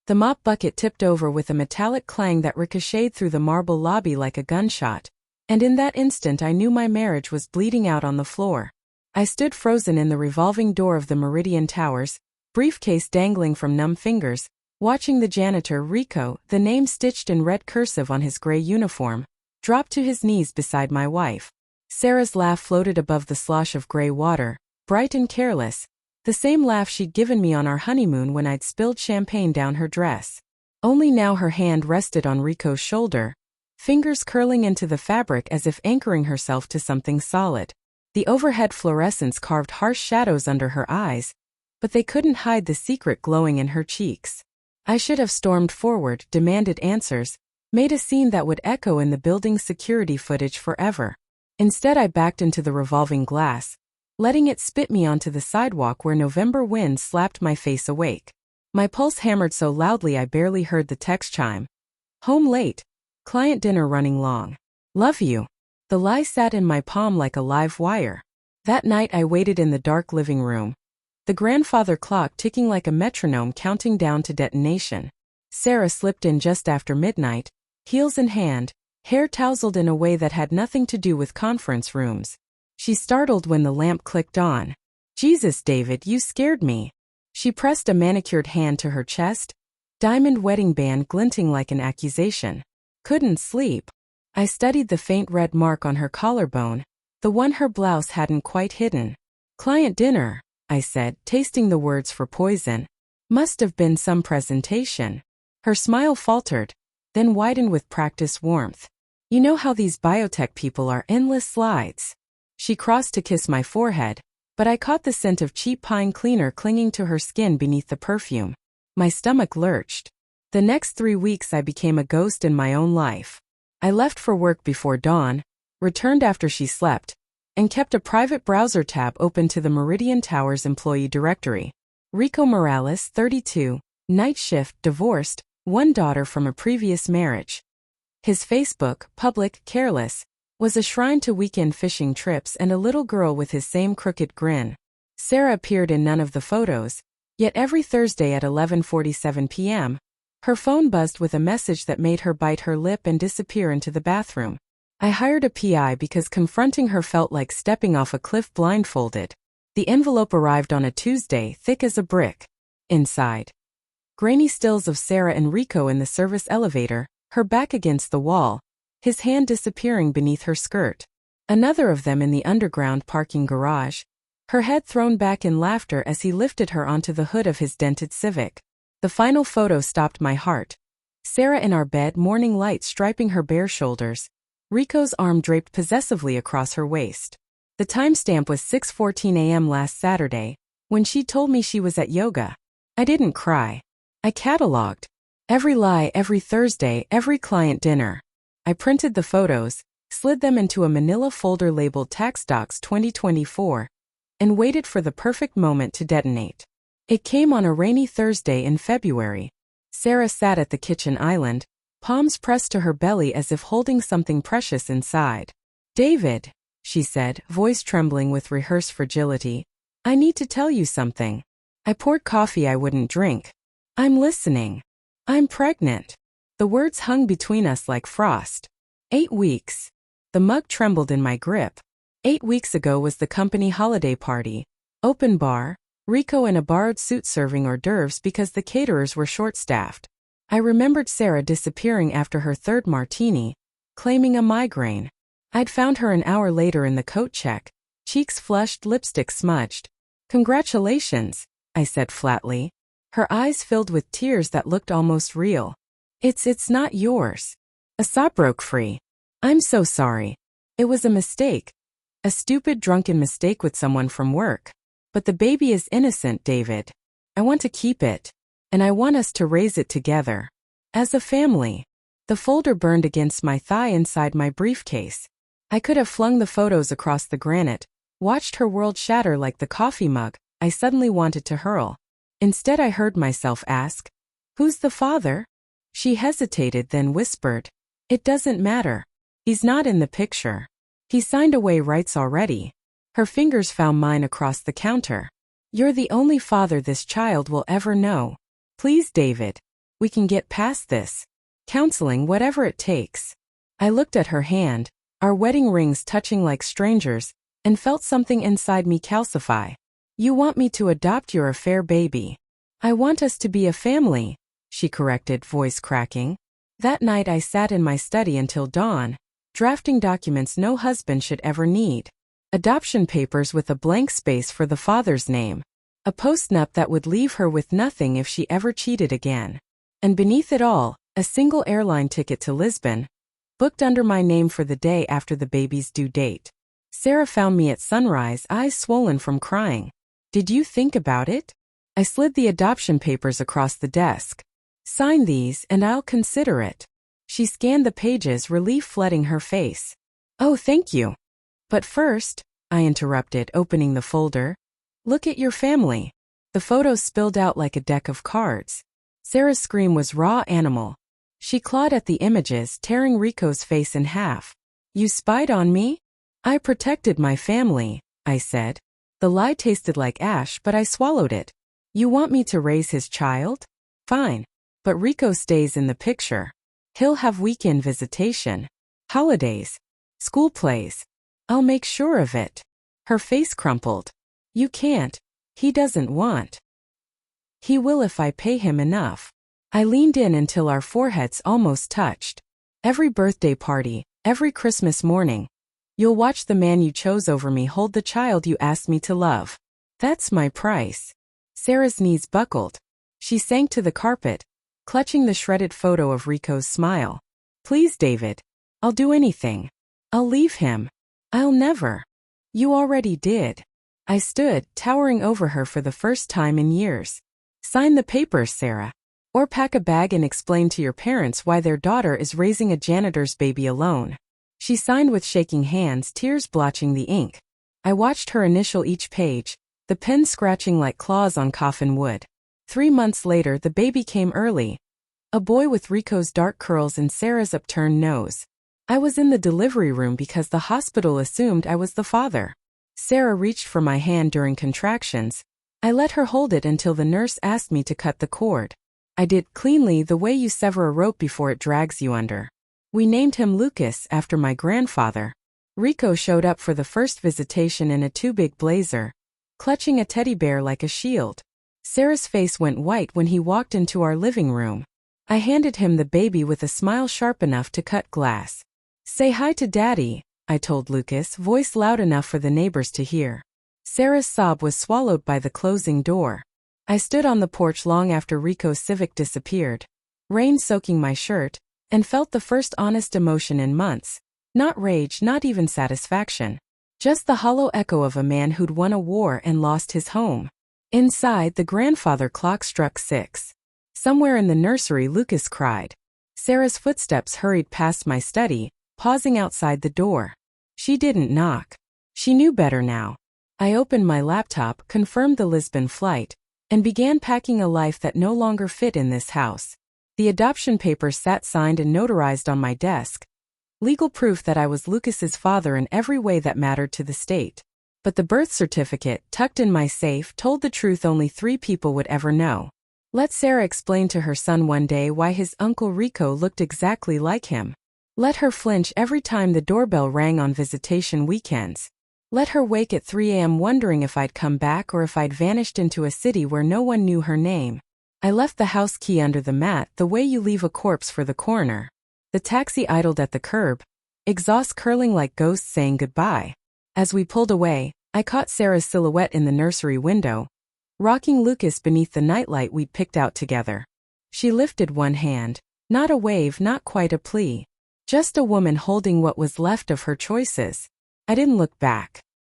The mop bucket tipped over with a metallic clang that ricocheted through the marble lobby like a gunshot, and in that instant I knew my marriage was bleeding out on the floor. I stood frozen in the revolving door of the Meridian Towers, briefcase dangling from numb fingers, watching the janitor, Rico, the name stitched in red cursive on his gray uniform, drop to his knees beside my wife. Sarah's laugh floated above the slosh of gray water, bright and careless, the same laugh she'd given me on our honeymoon when I'd spilled champagne down her dress. Only now her hand rested on Rico's shoulder, fingers curling into the fabric as if anchoring herself to something solid. The overhead fluorescence carved harsh shadows under her eyes, but they couldn't hide the secret glowing in her cheeks. I should have stormed forward, demanded answers, made a scene that would echo in the building's security footage forever. Instead I backed into the revolving glass, letting it spit me onto the sidewalk where November wind slapped my face awake. My pulse hammered so loudly I barely heard the text chime. Home late. Client dinner running long. Love you. The lie sat in my palm like a live wire. That night I waited in the dark living room, the grandfather clock ticking like a metronome counting down to detonation. Sarah slipped in just after midnight, heels in hand, hair tousled in a way that had nothing to do with conference rooms. She startled when the lamp clicked on. Jesus, David, you scared me. She pressed a manicured hand to her chest, diamond wedding band glinting like an accusation. Couldn't sleep. I studied the faint red mark on her collarbone, the one her blouse hadn't quite hidden. Client dinner, I said, tasting the words for poison. Must have been some presentation. Her smile faltered, then widened with practiced warmth. You know how these biotech people are, endless slides. She crossed to kiss my forehead, but I caught the scent of cheap pine cleaner clinging to her skin beneath the perfume. My stomach lurched. The next 3 weeks I became a ghost in my own life. I left for work before dawn, returned after she slept, and kept a private browser tab open to the Meridian Towers employee directory. Rico Morales, 32, night shift, divorced, one daughter from a previous marriage. His Facebook, public, careless, was a shrine to weekend fishing trips and a little girl with his same crooked grin. Sarah appeared in none of the photos, yet every Thursday at 11:47 p.m., her phone buzzed with a message that made her bite her lip and disappear into the bathroom. I hired a PI because confronting her felt like stepping off a cliff blindfolded. The envelope arrived on a Tuesday, thick as a brick. Inside, grainy stills of Sarah and Rico in the service elevator, her back against the wall, his hand disappearing beneath her skirt. Another of them in the underground parking garage, her head thrown back in laughter as he lifted her onto the hood of his dented Civic. The final photo stopped my heart. Sarah in our bed, morning light striping her bare shoulders, Rico's arm draped possessively across her waist. The timestamp was 6:14 a.m. last Saturday, when she told me she was at yoga. I didn't cry. I cataloged every lie, every Thursday, every client dinner. I printed the photos, slid them into a manila folder labeled Tax Docs 2024, and waited for the perfect moment to detonate. It came on a rainy Thursday in February. Sarah sat at the kitchen island, palms pressed to her belly as if holding something precious inside. David, she said, voice trembling with rehearsed fragility, I need to tell you something. I poured coffee I wouldn't drink. I'm listening. I'm pregnant. The words hung between us like frost. 8 weeks. The mug trembled in my grip. 8 weeks ago was the company holiday party. Open bar, Rico in a borrowed suit serving hors d'oeuvres because the caterers were short-staffed. I remembered Sarah disappearing after her third martini, claiming a migraine. I'd found her an hour later in the coat check, cheeks flushed, lipstick smudged. Congratulations, I said flatly. Her eyes filled with tears that looked almost real. It's not yours. A sob broke free. I'm so sorry. It was a mistake. A stupid, drunken mistake with someone from work. But the baby is innocent, David. I want to keep it. And I want us to raise it together. As a family. The folder burned against my thigh inside my briefcase. I could have flung the photos across the granite, watched her world shatter like the coffee mug I suddenly wanted to hurl. Instead I heard myself ask, who's the father? She hesitated, then whispered, it doesn't matter. He's not in the picture. He signed away rights already. Her fingers found mine across the counter. You're the only father this child will ever know. Please, David. We can get past this. Counseling, whatever it takes. I looked at her hand, our wedding rings touching like strangers, and felt something inside me calcify. You want me to adopt your affair baby. I want us to be a family, she corrected, voice cracking. That night I sat in my study until dawn, drafting documents no husband should ever need. Adoption papers with a blank space for the father's name. A postnup that would leave her with nothing if she ever cheated again. And beneath it all, a single airline ticket to Lisbon, booked under my name for the day after the baby's due date. Sarah found me at sunrise, eyes swollen from crying. Did you think about it? I slid the adoption papers across the desk. Sign these and I'll consider it. She scanned the pages, relief flooding her face. Oh, thank you. But first, I interrupted, opening the folder. Look at your family. The photos spilled out like a deck of cards. Sarah's scream was raw animal. She clawed at the images, tearing Rico's face in half. You spied on me? I protected my family, I said. The lie tasted like ash, but I swallowed it. You want me to raise his child? Fine. But Rico stays in the picture. He'll have weekend visitation, holidays, school plays. I'll make sure of it. Her face crumpled. You can't. He doesn't want. He will if I pay him enough. I leaned in until our foreheads almost touched. Every birthday party, every Christmas morning. You'll watch the man you chose over me hold the child you asked me to love. That's my price. Sarah's knees buckled. She sank to the carpet, clutching the shredded photo of Rico's smile. Please, David. I'll do anything. I'll leave him. I'll never. You already did. I stood, towering over her for the first time in years. Sign the papers, Sarah. Or pack a bag and explain to your parents why their daughter is raising a janitor's baby alone. She signed with shaking hands, tears blotching the ink. I watched her initial each page, the pen scratching like claws on coffin wood. 3 months later, the baby came early. A boy with Rico's dark curls and Sarah's upturned nose. I was in the delivery room because the hospital assumed I was the father. Sarah reached for my hand during contractions. I let her hold it until the nurse asked me to cut the cord. I did cleanly, the way you sever a rope before it drags you under. We named him Lucas after my grandfather. Rico showed up for the first visitation in a too-big blazer, clutching a teddy bear like a shield. Sarah's face went white when he walked into our living room. I handed him the baby with a smile sharp enough to cut glass. Say hi to Daddy, I told Lucas, voice loud enough for the neighbors to hear. Sarah's sob was swallowed by the closing door. I stood on the porch long after Rico's Civic disappeared, rain soaking my shirt, and felt the first honest emotion in months. Not rage, not even satisfaction. Just the hollow echo of a man who'd won a war and lost his home. Inside, the grandfather clock struck 6. Somewhere in the nursery, Lucas cried. Sarah's footsteps hurried past my study, pausing outside the door. She didn't knock. She knew better now. I opened my laptop, confirmed the Lisbon flight, and began packing a life that no longer fit in this house. The adoption papers sat signed and notarized on my desk. Legal proof that I was Lucas's father in every way that mattered to the state. But the birth certificate, tucked in my safe, told the truth only 3 people would ever know. Let Sarah explain to her son one day why his Uncle Rico looked exactly like him. Let her flinch every time the doorbell rang on visitation weekends. Let her wake at 3 a.m. wondering if I'd come back or if I'd vanished into a city where no one knew her name. I left the house key under the mat, the way you leave a corpse for the coroner. The taxi idled at the curb, exhaust curling like ghosts saying goodbye. As we pulled away, I caught Sarah's silhouette in the nursery window, rocking Lucas beneath the nightlight we'd picked out together. She lifted one hand, not a wave, not quite a plea. Just a woman holding what was left of her choices. I didn't look back.